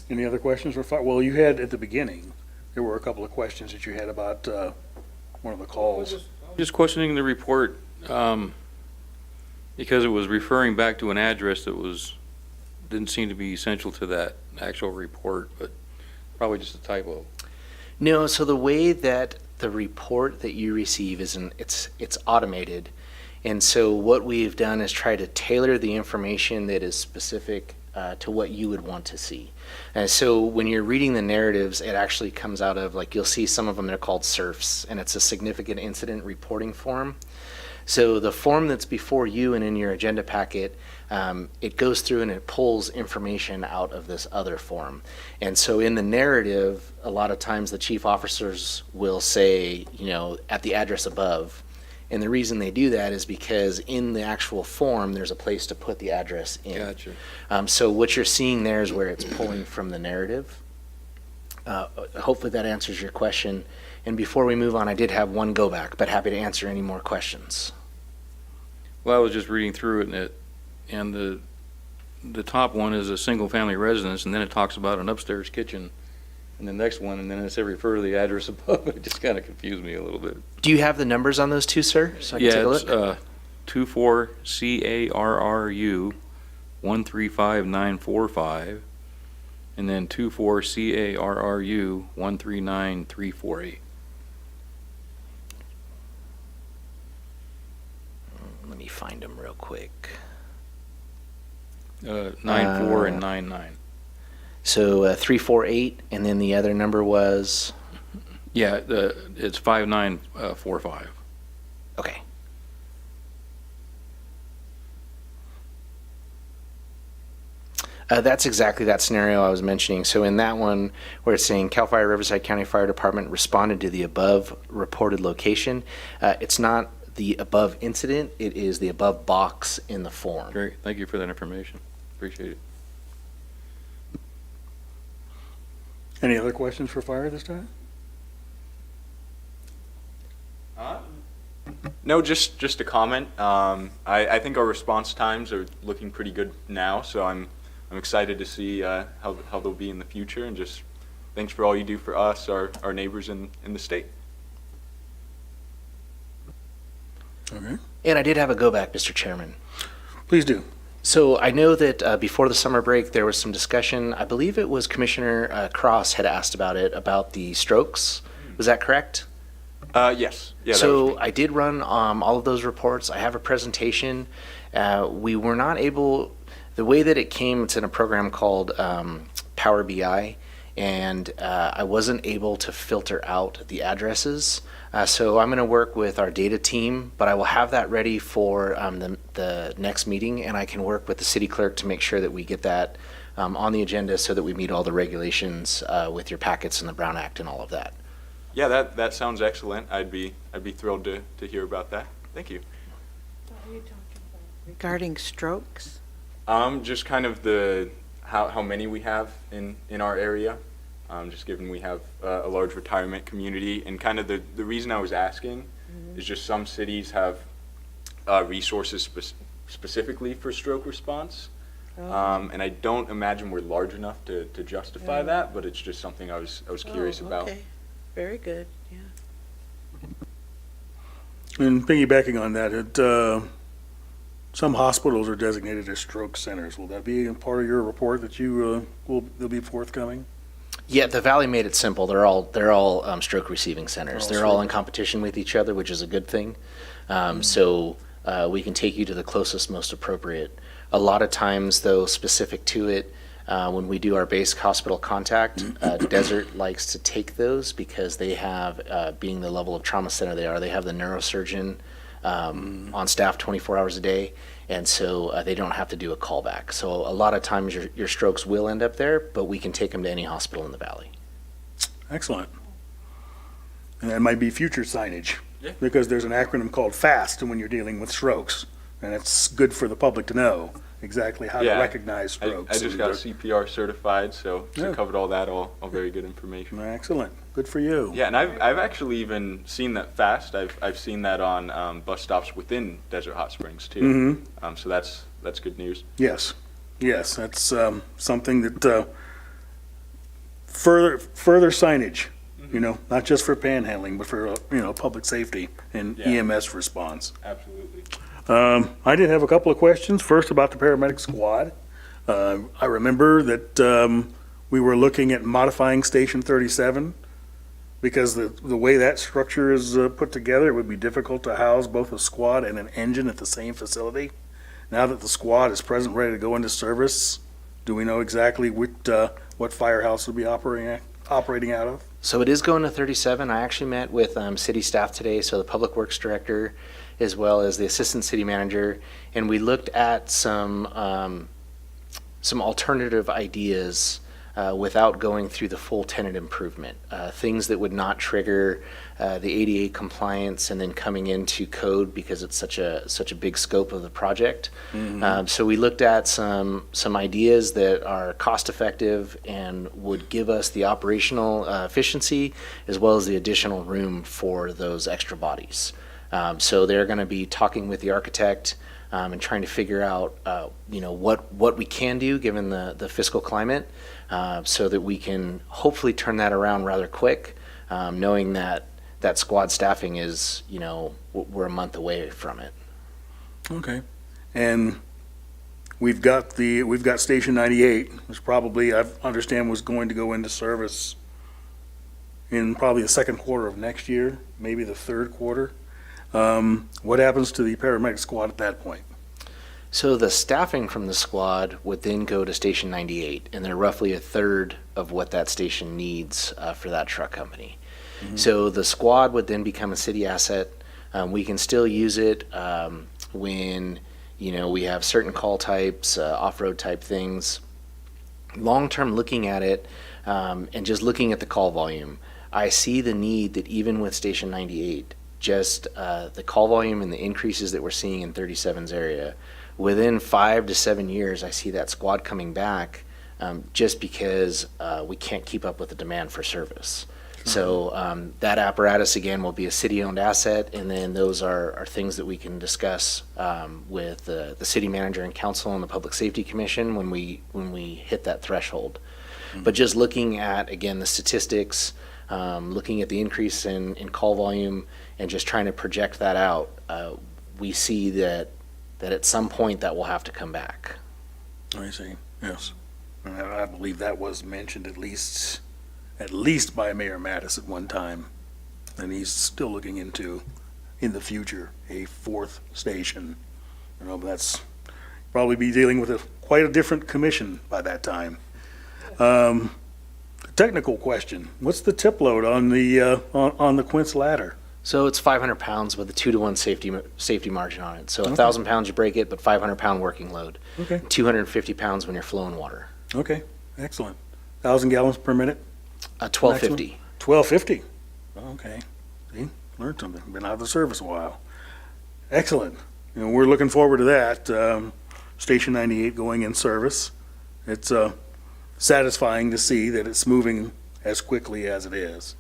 Any other questions? Well, you had at the beginning, there were a couple of questions that you had about one of the calls. Just questioning the report, because it was referring back to an address that didn't seem to be essential to that actual report, but probably just a typo. No, so the way that the report that you receive it's automated. And so what we've done is try to tailor the information that is specific to what you would want to see. And so when you're reading the narratives, it actually comes out of, you'll see some of them, they're called SIRFs, and it's a significant incident reporting form. So the form that's before you and in your agenda packet, it goes through and it pulls information out of this other form. And so in the narrative, a lot of times the chief officers will say, at the address above. And the reason they do that is because in the actual form, there's a place to put the address in. Gotcha. So what you're seeing there is where it's pulling from the narrative. Hopefully that answers your question. And before we move on, I did have one go back, but happy to answer any more questions. Well, I was just reading through it, and the top one is a single-family residence, and then it talks about an upstairs kitchen and the next one, and then it said refer to the address above. It just kind of confused me a little bit. Do you have the numbers on those two, sir? So I can take a Yeah, it's look? 24 CARRU 135945, and then 24 CARRU 139348. Let me find them real quick. 94 and 99. So 348, and then the other number was, Yeah, it's 5945. okay. That's exactly that scenario I was mentioning. So in that one, where it's saying CAL FIRE Riverside County Fire Department responded to the above reported location, it's not the above incident, it is the above box in the form. Great, thank you for that information. Appreciate it. Any other questions for fire this time? No, just a comment. I think our response times are looking pretty good now, so I'm excited to see how they'll be in the future, and just thanks for all you do for us, our neighbors in the state. Okay. And I did have a go back, Mr. Chairman. Please do. So I know that before the summer break, there was some discussion. I believe it was Commissioner Cross had asked about it, about the strokes. Was that correct? Yes. Yeah. That was So me. I did run all of those reports. I have a presentation. We were not able, the way that it came, it's in a program called Power BI, and I wasn't able to filter out the addresses. So I'm going to work with our data team, but I will have that ready for the next meeting, and I can work with the city clerk to make sure that we get that on the agenda so that we meet all the regulations with your packets and the Brown Act and all of that. Yeah, that sounds excellent. I'd be thrilled to hear about that. Thank you. What are you talking about? Regarding strokes? Just kind of how many we have in our area. Just given we have a large retirement community, and kind of the reason I was asking is just some cities have resources specifically for stroke response, and I don't imagine we're large enough to justify that, but it's just something I was curious about. Okay, very good, yeah. And piggybacking on that, some hospitals are designated as stroke centers. Will that be a part of your report that they'll be forthcoming? Yeah, the Valley made it simple. They're all stroke receiving centers. They're all They're all in stroke. competition with each other, which is a good thing. So we can take you to the closest, most appropriate. A lot of times, though, specific to it, when we do our basic hospital contact, Desert likes to take those because they have, being the level of trauma center they are, they have the neurosurgeon on staff 24 hours a day, and so they don't have to do a callback. So a lot of times your strokes will end up there, but we can take them to any hospital in the Valley. Excellent. And that might be future signage. Yeah. Because there's an acronym called FAST when you're dealing with strokes. And it's good for the public to know exactly how to Yeah. recognize I strokes. just got CPR certified, so Yeah. covered all that, all very good information. Excellent. Good for you. Yeah, and I've actually even seen that fast. I've seen that on bus stops within Desert Hot Springs too. Mm-hmm. So that's good news. Yes. Yes, that's something that further signage, not just for panhandling, but for, public safety and Yeah. EMS response. Absolutely. I did have a couple of questions. First, about the paramedic squad. I remember that we were looking at modifying Station 37 because the way that structure is put together, it would be difficult to house both a squad and an engine at the same facility. Now that the squad is present, ready to go into service, do we know exactly what firehouse will be operating out of? So it is going to 37. I actually met with city staff today, so the public works director as well as the assistant city manager, and we looked at some alternative ideas without going through the full tenant improvement. Things that would not trigger the ADA compliance and then coming into code because it's such a big scope of the project. So we looked at some ideas that are cost effective and would give us the operational efficiency as well as the additional room for those extra bodies. So they're going to be talking with the architect and trying to figure out, what we can do given the fiscal climate. so that we can hopefully turn that around rather quick, knowing that that squad staffing is, we're a month away from it. Okay. And we've got Station 98, which probably, I understand, was going to go into service in probably the second quarter of next year, maybe the third quarter. What happens to the paramedic squad at that point? So the staffing from the squad would then go to Station 98, and they're roughly a third of what that station needs for that truck company. So the squad would then become a city asset. We can still use it when, we have certain call types, off-road type things. Long-term looking at it and just looking at the call volume, I see the need that even with Station 98, just the call volume and the increases that we're seeing in 37's area, within 5 to 7 years, I see that squad coming back just because we can't keep up with the demand for service. So that apparatus, again, will be a city-owned asset, and then those are things that we can discuss with the city manager and council and the Public Safety Commission when we hit that threshold. But just looking at, again, the statistics, looking at the increase in call volume, and just trying to project that out, we see that at some point that will have to come back. I see, yes. And I believe that was mentioned at least by Mayor Mattis at one time. And he's still looking into, in the future, a fourth station. But that's probably be dealing with quite a different commission by that time. Technical question, what's the tip load on the Quince ladder? So it's 500 pounds with a 2-to-1 safety margin on it. So 1,000 pounds you break it, but 500 pound working load. Okay. 250 pounds when you're flowing water. Okay, excellent. 1,000 gallons per minute? 1250. 1250. Okay. See, learned something. Been out of the service a while. Excellent. We're looking forward to that. Station 98 going in service. It's satisfying to see that it's moving as quickly as it is.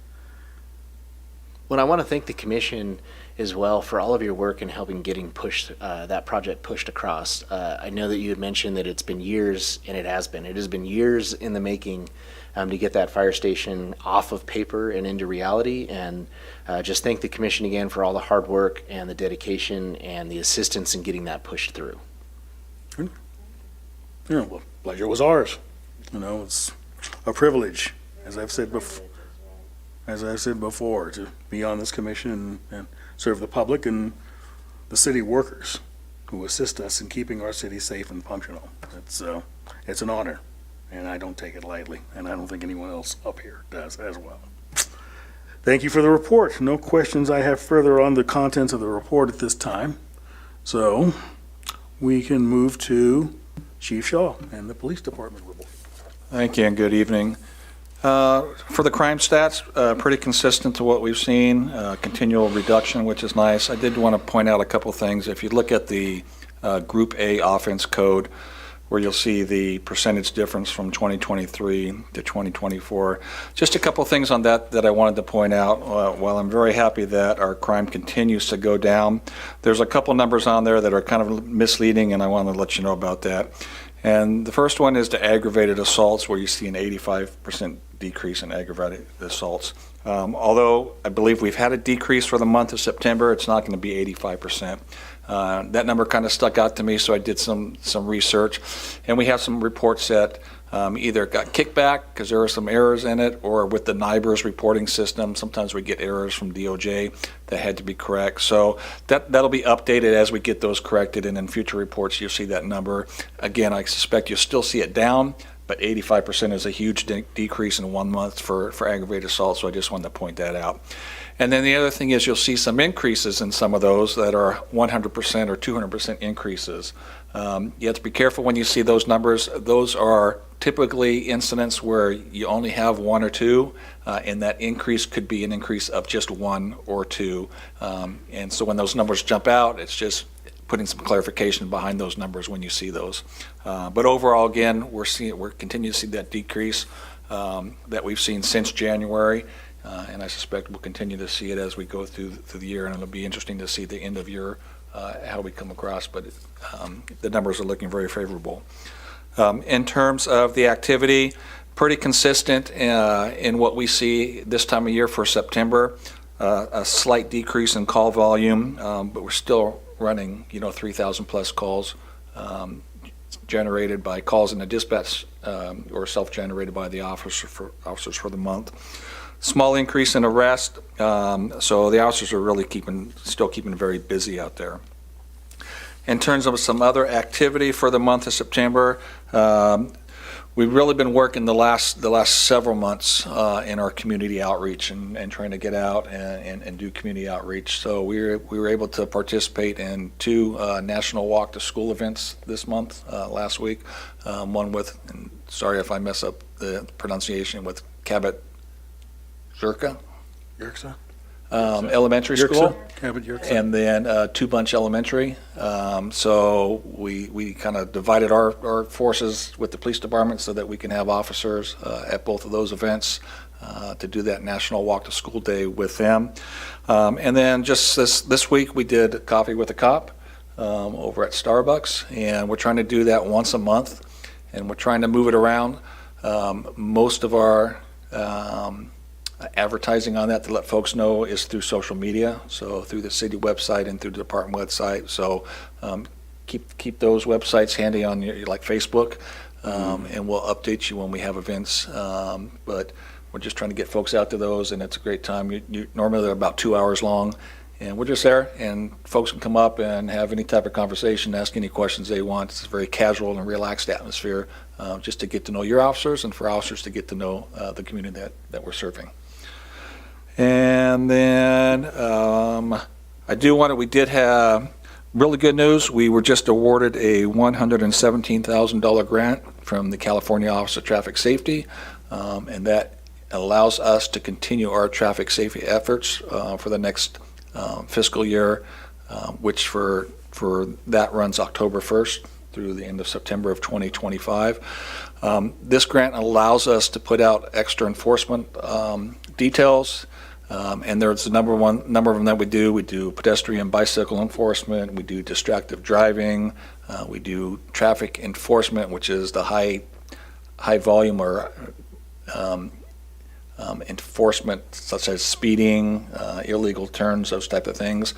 Well, I want to thank the commission as well for all of your work in helping getting that project pushed across. I know that you had mentioned that it's been years, and it has been. It has been years in the making to get that fire station off of paper and into reality. And just thank the commission again for all the hard work and the dedication and the assistance in getting that pushed through. Well, pleasure was ours. It's a privilege, as I've said before. As I said before, to be on this commission and serve the public and the city workers who assist us in keeping our city safe and functional. It's an honor, and I don't take it lightly, and I don't think anyone else up here does as well. Thank you for the report. No questions I have further on the contents of the report at this time. So we can move to Chief Shaw and the Police Department report. Thank you and good evening. For the crime stats, pretty consistent to what we've seen, continual reduction, which is nice. I did want to point out a couple things. If you look at the Group A offense code, where you'll see the percentage difference from 2023 to 2024. Just a couple things on that I wanted to point out. While I'm very happy that our crime continues to go down, there's a couple numbers on there that are kind of misleading, and I want to let you know about that. And the first one is the aggravated assaults, where you see an 85% decrease in aggravated assaults. Although I believe we've had a decrease for the month of September, it's not going to be 85%. That number kind of stuck out to me, so I did some research. And we have some reports that either got kicked back because there were some errors in it, or with the NIBRS reporting system, sometimes we get errors from DOJ that had to be correct. So that'll be updated as we get those corrected, and in future reports you'll see that number. Again, I suspect you'll still see it down, but 85% is a huge decrease in 1 month for aggravated assault, so I just wanted to point that out. And then the other thing is you'll see some increases in some of those that are 100% or 200% increases. You have to be careful when you see those numbers. Those are typically incidents where you only have 1 or 2, and that increase could be an increase of just 1 or 2. And so when those numbers jump out, it's just putting some clarification behind those numbers when you see those. But overall, again, we're continuing to see that decrease that we've seen since January. And I suspect we'll continue to see it as we go through the year, and it'll be interesting to see the end of year how we come across, but the numbers are looking very favorable. In terms of the activity, pretty consistent in what we see this time of year for September. A slight decrease in call volume, but we're still running, 3,000 plus calls generated by calls in the dispatch or self-generated by the officers for the month. Small increase in arrest, so the officers are really still keeping very busy out there. In terms of some other activity for the month of September, we've really been working the last several months in our community outreach and trying to get out and do community outreach. So we were able to participate in 2 National Walk to School events this month, last week. One with, and sorry if I mess up the pronunciation, with Cabot Yerxa Elementary School. Cabot Yerxa. And then Two Bunch Elementary. So we kind of divided our forces with the police department so that we can have officers at both of those events to do that National Walk to School Day with them. And then just this week we did Coffee with a Cop over at Starbucks, and we're trying to do that once a month, and we're trying to move it around. Most of our advertising on that to let folks know is through social media, so through the city website and through the department website. So keep those websites handy on your, like Facebook, and we'll update you when we have events. But we're just trying to get folks out to those, and it's a great time. Normally they're about 2 hours long, and we're just there, and folks can come up and have any type of conversation, ask any questions they want. It's a very casual and relaxed atmosphere, just to get to know your officers and for officers to get to know the community that we're serving. And then we did have really good news. We were just awarded a $117,000 grant from the California Office of Traffic Safety, and that allows us to continue our traffic safety efforts for the next fiscal year, which for that runs October 1st through the end of September of 2025. This grant allows us to put out extra enforcement details. And there's a number of them that we do. We do pedestrian bicycle enforcement. We do distracted driving. We do traffic enforcement, which is the high volume or enforcement, such as speeding, illegal turns, those type of things.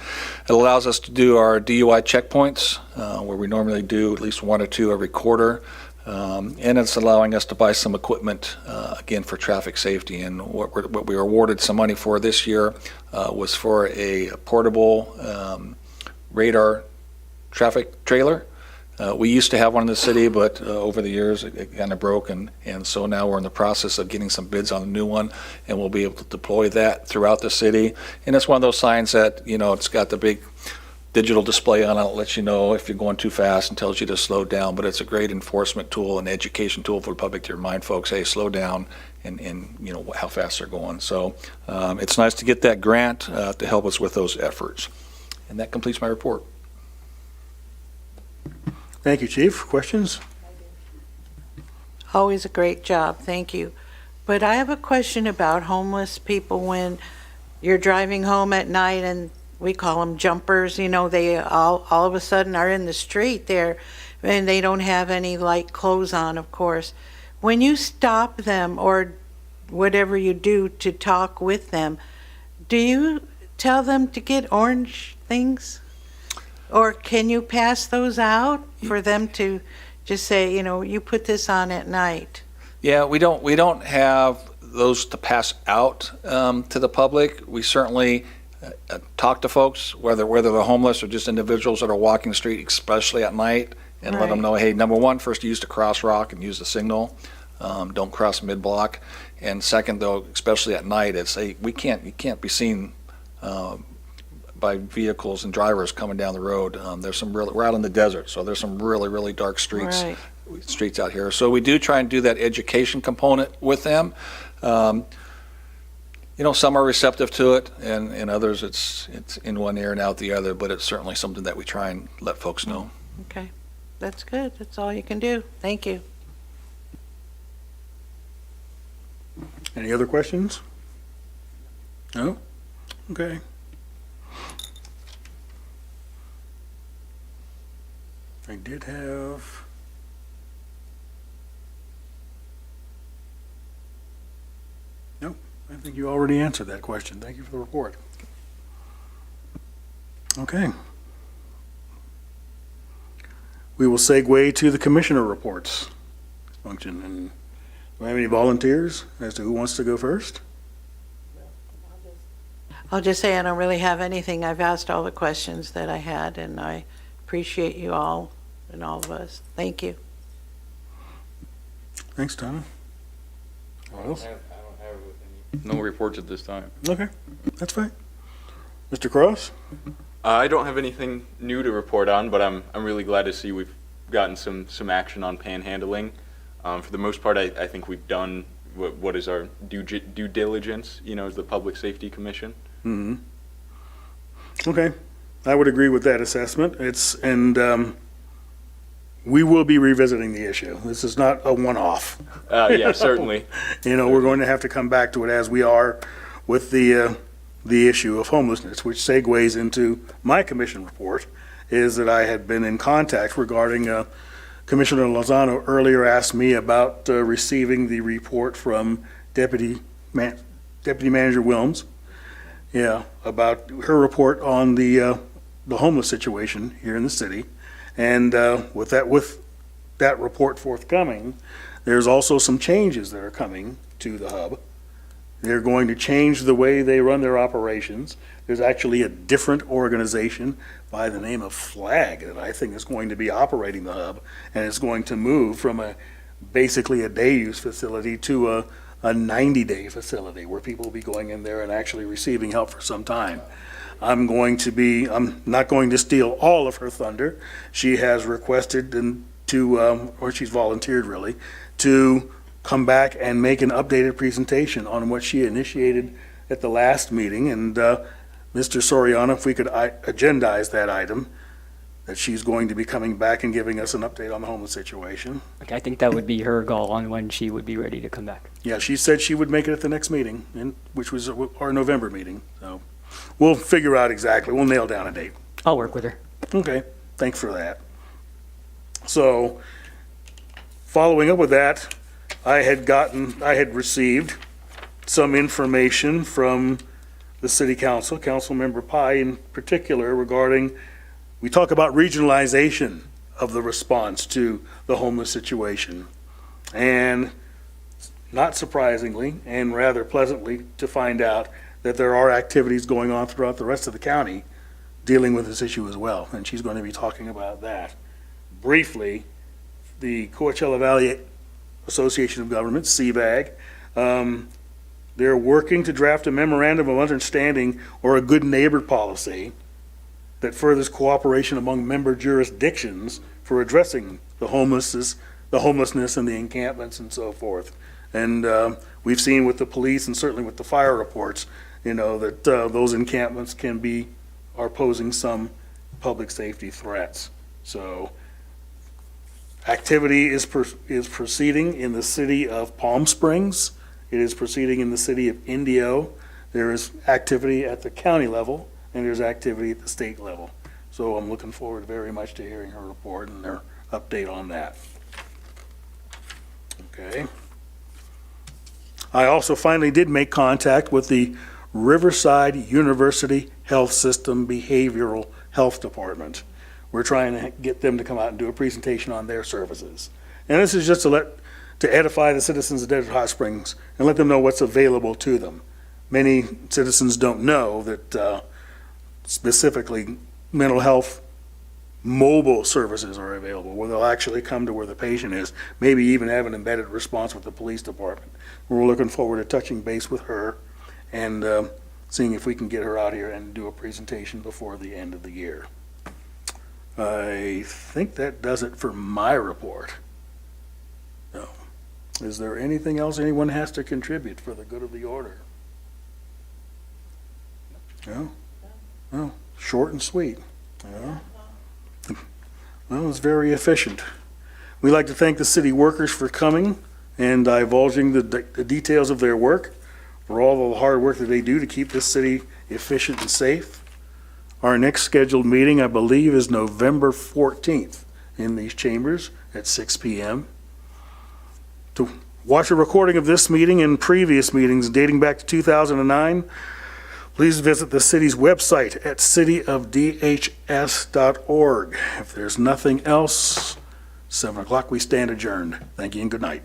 It allows us to do our DUI checkpoints, where we normally do at least 1 or 2 every quarter. And it's allowing us to buy some equipment, again, for traffic safety. And what we were awarded some money for this year was for a portable radar traffic trailer. We used to have one in the city, but over the years it kind of broke, and so now we're in the process of getting some bids on a new one, and we'll be able to deploy that throughout the city. And it's one of those signs that, it's got the big digital display on it. It lets you know if you're going too fast and tells you to slow down, but it's a great enforcement tool and education tool for the public to remind folks, hey, slow down, and how fast they're going. So it's nice to get that grant to help us with those efforts. And that completes my report. Thank you, Chief. Questions? Always a great job, thank you. But I have a question about homeless people when you're driving home at night and we call them jumpers, they all of a sudden are in the street there and they don't have any light clothes on, of course. When you stop them or whatever you do to talk with them, do you tell them to get orange things? Or can you pass those out for them to just say, you put this on at night? Yeah, we don't have those to pass out to the public. We certainly talk to folks, whether they're homeless or just individuals that are walking the street, especially at night, and let them know, hey, number one, first use the crosswalk and use the signal. Don't cross mid-block. And second, though, especially at night, it's you can't be seen by vehicles and drivers coming down the road. We're out in the desert, so there's some really, really dark streets out here. So we do try and do that education component with them. Some are receptive to it, and others it's in one ear and out the other, but it's certainly something that we try and let folks know. Okay, that's good. That's all you can do. Thank you. Any other questions? No? Okay. I did have think you already answered that question. Thank you for the report. Okay. We will segue to the commissioner reports function. And do we have any volunteers as to who wants to go first? I'll just say I don't really have anything. I've asked all the questions that I had, and I appreciate you all and all of us. Thank you. Thanks, Donna. What else? I don't have no reports at this time. Okay, that's fine. Mr. Cross? I don't have anything new to report on, but I'm really glad to see we've gotten some action on panhandling. For the most part, I think we've done what is our due diligence, as the Public Safety Commission. Mm-hmm. Okay, I would agree with that assessment. We will be revisiting the issue. This is not a one-off. Yeah, certainly. We're going to have to come back to it as we are with the issue of homelessness, which segues into my commission report, is that I had been in contact regarding Commissioner Lozano earlier asked me about receiving the report from Deputy Manager Wilms. Yeah, about her report on the homeless situation here in the city. And with that report forthcoming, there's also some changes that are coming to the hub. They're going to change the way they run their operations. There's actually a different organization by the name of Flag that I think is going to be operating the hub, and it's going to move from basically a day-use facility to a 90-day facility where people will be going in there and actually receiving help for some time. I'm not going to steal all of her thunder. She has requested or she's volunteered really, to come back and make an updated presentation on what she initiated at the last meeting. And Mr. Soriano, if we could agendize that item, that she's going to be coming back and giving us an update on the homeless situation. Okay, I think that would be her goal on when she would be ready to come back. Yeah, she said she would make it at the next meeting, which was our November meeting. So we'll figure out exactly. We'll nail down a date. I'll work with her. Okay, thanks for that. So, following up with that, I had received some information from the city council, Councilmember Pai in particular, regarding, we talk about regionalization of the response to the homeless situation. And not surprisingly, and rather pleasantly to find out that there are activities going on throughout the rest of the county dealing with this issue as well. And she's going to be talking about that. Briefly, the Coachella Valley Association of Governments, CVAG, they're working to draft a memorandum of understanding or a good neighbor policy that furthers cooperation among member jurisdictions for addressing the homelessness and the encampments and so forth. And we've seen with the police and certainly with the fire reports, that those encampments are posing some public safety threats. So activity is proceeding in the city of Palm Springs. It is proceeding in the city of Indio. There is activity at the county level, and there's activity at the state level. So I'm looking forward very much to hearing her report and their update on that. Okay. I also finally did make contact with the Riverside University Health System Behavioral Health Department. We're trying to get them to come out and do a presentation on their services. And this is just to edify the citizens of Desert Hot Springs and let them know what's available to them. Many citizens don't know that specifically mental health mobile services are available, where they'll actually come to where the patient is, maybe even have an embedded response with the police department. We're looking forward to touching base with her and seeing if we can get her out here and do a presentation before the end of the year. I think that does it for my report. No. Is there anything else anyone has to contribute for the good of the order? No? No. Short and sweet. Yeah. Well, it's very efficient. We'd like to thank the city workers for coming and divulging the details of their work, for all the hard work that they do to keep this city efficient and safe. Our next scheduled meeting, I believe, is November 14th in these chambers at 6 p.m. watch a recording of this meeting and previous meetings dating back to 2009, please visit the city's website at cityofdhs.org. If there's nothing else, 7 o'clock, we stand adjourned. Thank you and good night.